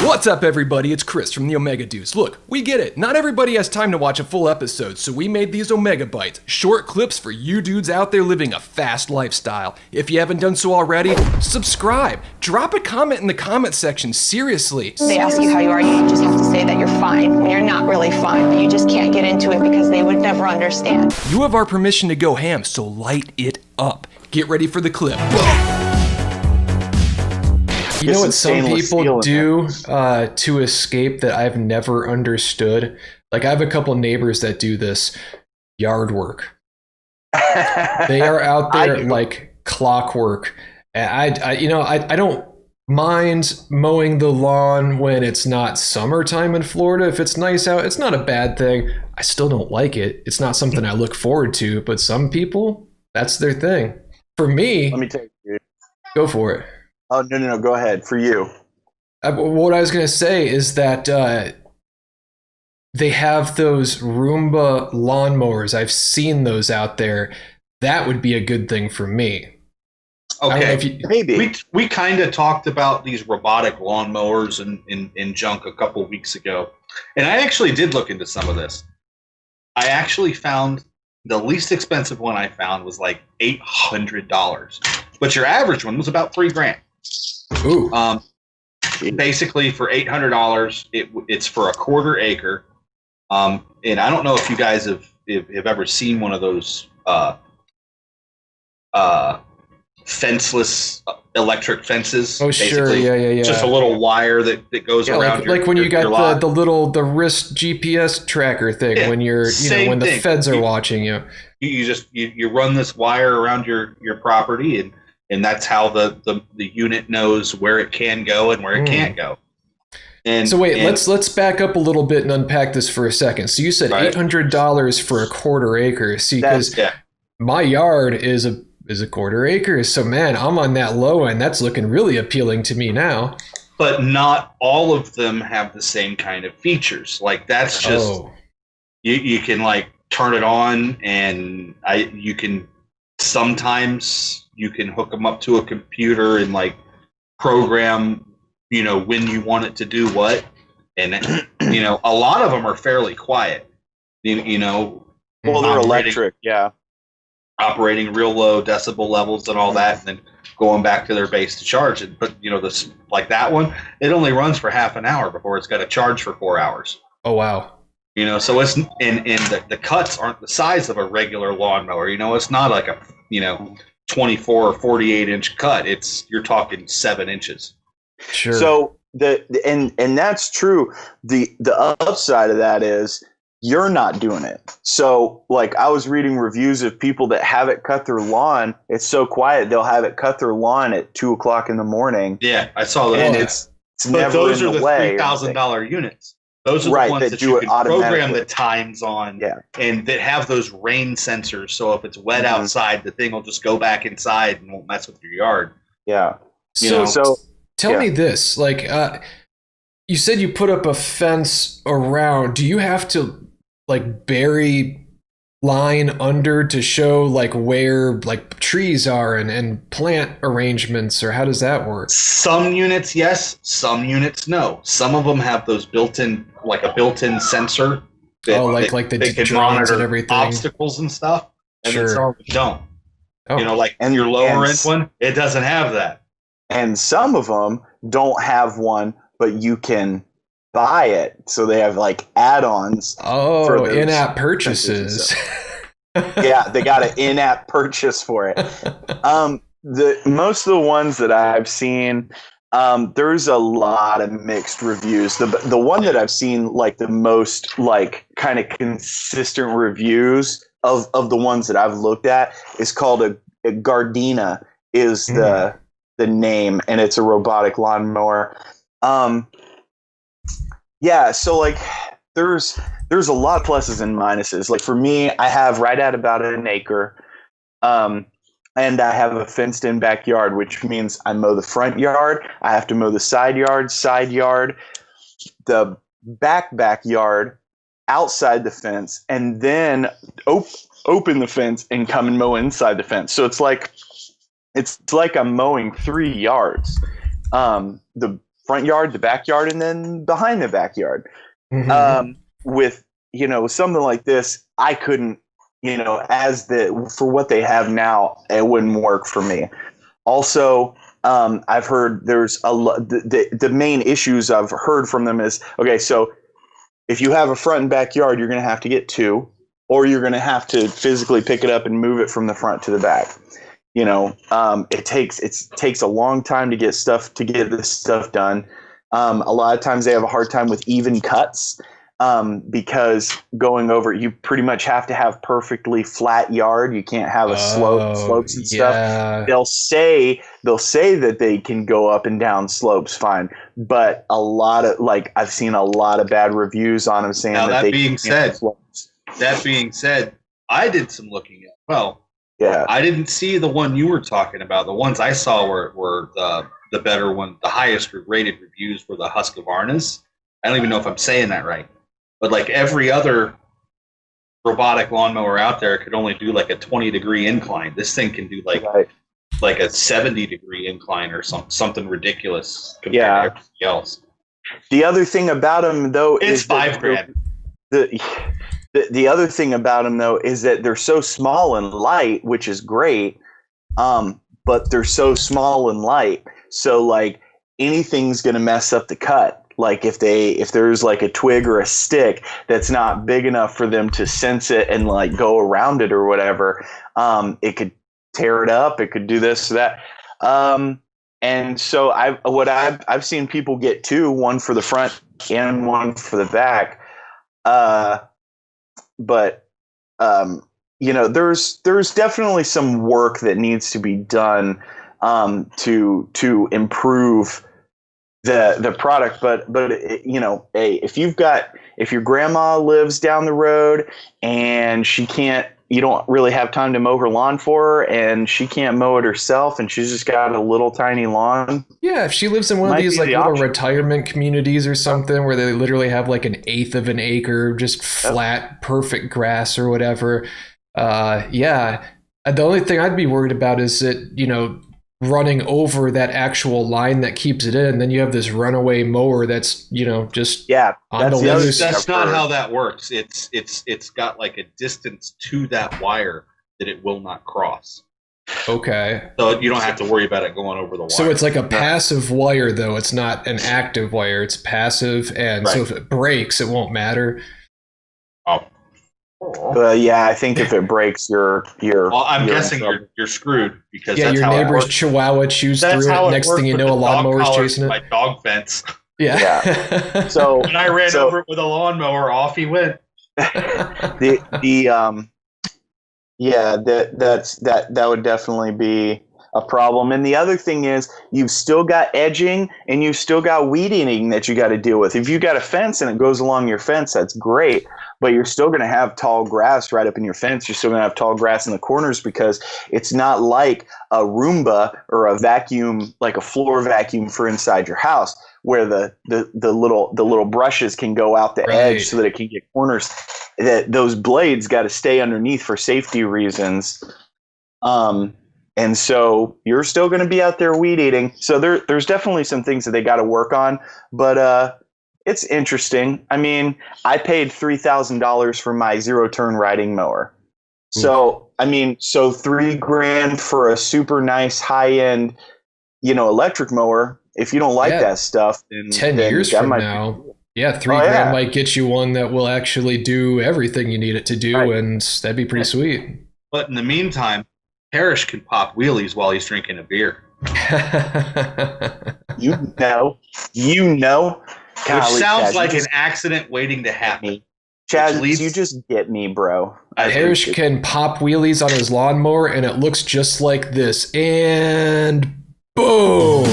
What's up, everybody? It's Chris from the Omega Dudes. Look, we get it. Not everybody has time to watch a full episode, so we made these Omega Bites, short clips for you dudes out there living a fast lifestyle. If you haven't done so already, subscribe. Drop a comment in the comment section, seriously. They ask you how you are, you just have to say that you're fine when you're not really fine, but you just can't get into it because they would never understand. You have our permission to go ham, so light it up. Get ready for the clip. You know what some people do to escape that I've never understood? Like, I have a couple neighbors that do this yard work. They are out there like clockwork. And I don't mind mowing the lawn when it's not summertime in Florida. If it's nice out, it's not a bad thing. I still don't like it. It's not something I look forward to, but some people, that's their thing. For me, let me take you. Go for it. Oh, no. Go ahead. For you. What I was going to say is that they have those Roomba lawnmowers. I've seen those out there. That would be a good thing for me. Okay. Maybe. We kind of talked about these robotic lawnmowers and junk a couple weeks ago. And I actually did look into some of this. I actually found the least expensive one I found was like $800. But your average one was about $3,000. Ooh. Basically, for $800, it's for a quarter acre. And I don't know if you guys have ever seen one of those fenceless electric fences. Oh, sure. Yeah. Just a little wire that goes around. Like when you got the wrist GPS tracker thing when you're when the feds are watching you. You run this wire around your property and that's how the unit knows where it can go and where it can't go. And so wait, let's back up a little bit and unpack this for a second. So you said $800 for a quarter acre. See, because my yard is a quarter acre. So man, I'm on that low end. That's looking really appealing to me now. But not all of them have the same kind of features. Like that's just you can like turn it on and sometimes you can hook them up to a computer and like program, when you want it to do what. And, a lot of them are fairly quiet, Well, they're electric. Yeah. Operating real low decibel levels and all that. And then going back to their base to charge it. But, this like that one, it only runs for half an hour before it's got to charge for 4 hours. Oh, wow. So it's, and the cuts aren't the size of a regular lawnmower. It's not like a, 24 or 48 inch cut. You're talking 7 inches. Sure. So and that's true. The upside of that is you're not doing it. So like I was reading reviews of people that have it cut their lawn. It's so quiet they'll have it cut their lawn at 2:00 in the morning. Yeah, I saw that. And it's never those in are the the way. $3,000 units. Those are the ones that you can program the times on and that have those rain sensors. So if it's wet outside, the thing will just go back inside and won't mess with your yard. Yeah. So tell me this, like you said you put up a fence around. Do you have to like bury line under to show like where like trees are and plant arrangements, or how does that work? Some units, yes. Some units, no. Some of them have those built-in sensor. Like the drones and everything, obstacles and stuff. And then some of them don't. Oh. Your lower end one, it doesn't have that. And some of them don't have one, but you can buy it. So they have like add-ons. Oh, in-app purchases. Yeah, they got an in-app purchase for it. Most of the ones that I've seen, there's a lot of mixed reviews. The one that I've seen like the most like kind of consistent reviews of the ones that I've looked at is called a Gardena is the name, and it's a robotic lawnmower. So like there's a lot of pluses and minuses. Like for me, I have right at about an acre, and I have a fenced-in backyard, which means I mow the front yard, I have to mow the side yard, the backyard, outside the fence, and then open the fence and come and mow inside the fence. So it's like I'm mowing 3 yards. The front yard, the backyard, and then behind the backyard. With something like this, I couldn't, for what they have now, it wouldn't work for me. Also, I've heard there's the main issues I've heard from them is, okay, so if you have a front and backyard, you're going to have to get two, or you're going to have to physically pick it up and move it from the front to the back. It takes a long time to get this stuff done. A lot of times they have a hard time with even cuts. Because going over, you pretty much have to have perfectly flat yard. You can't have a slopes and stuff. They'll say that they can go up and down slopes fine, but I've seen a lot of bad reviews on them saying now, that being said, I did some looking at. Well, yeah, I didn't see the one you were talking about. The ones I saw were the better one. The highest rated reviews were the Husqvarnas. I don't even know if I'm saying that right. But like every other robotic lawnmower out there could only do like a 20-degree incline. This thing can do like a 70-degree incline or something ridiculous compared to everything else. The other thing about them, though, is $5,000. The other thing about them, though, is that they're so small and light, which is great. But they're so small and light, so like anything's gonna mess up the cut. Like if there's like a twig or a stick that's not big enough for them to sense it and like go around it or whatever, it could tear it up. It could do this, that. And so I've seen people get two, one for the front and one for the back. But there's definitely some work that needs to be done to improve the product, but hey, if your grandma lives down the road and you don't really have time to mow her lawn for her, and she can't mow it herself, and she's just got a little tiny lawn. Yeah, if she lives in one of these like little retirement communities or something where they literally have like 1/8 of an acre, just flat, perfect grass or whatever. The only thing I'd be worried about is that, running over that actual line that keeps it in, then you have this runaway mower that's just on the other side. That's not how that works. It's got like a distance to that wire that it will not cross. Okay, so you don't have to worry about it going over the wire. So it's like a passive wire, though. It's not an active wire. It's passive, and so if it breaks, it won't matter. I think if it breaks, you're. Well, I'm guessing you're screwed because your neighbor's Chihuahua chews through it. Next thing you know, a lawnmower's chasing it. My dog fence. Yeah. So when I ran over it with a lawnmower, off he went. That would definitely be a problem. And the other thing is, you've still got edging and you've still got weed eating that you got to deal with. If you got a fence and it goes along your fence, that's great. But you're still going to have tall grass right up in your fence. You're still going to have tall grass in the corners because it's not like a Roomba or a vacuum, like a floor vacuum for inside your house, where the little brushes can go out the edge so that it can get corners. That those blades got to stay underneath for safety reasons. And so you're still going to be out there weed eating. So there's definitely some things that they got to work on. But it's interesting. I mean, I paid $3,000 for my zero-turn riding mower. So, so $3,000 for a super nice high-end, electric mower. If you don't like that stuff, then 10 years from now, $3,000 might get you one that will actually do everything you need it to do, and that'd be pretty sweet. But in the meantime, Parrish can pop wheelies while he's drinking a beer. Golly, which sounds Chaz, like an accident waiting to happen. Chaz, you just get me, bro. Parrish can pop wheelies on his lawnmower, and it looks just like this. And boom!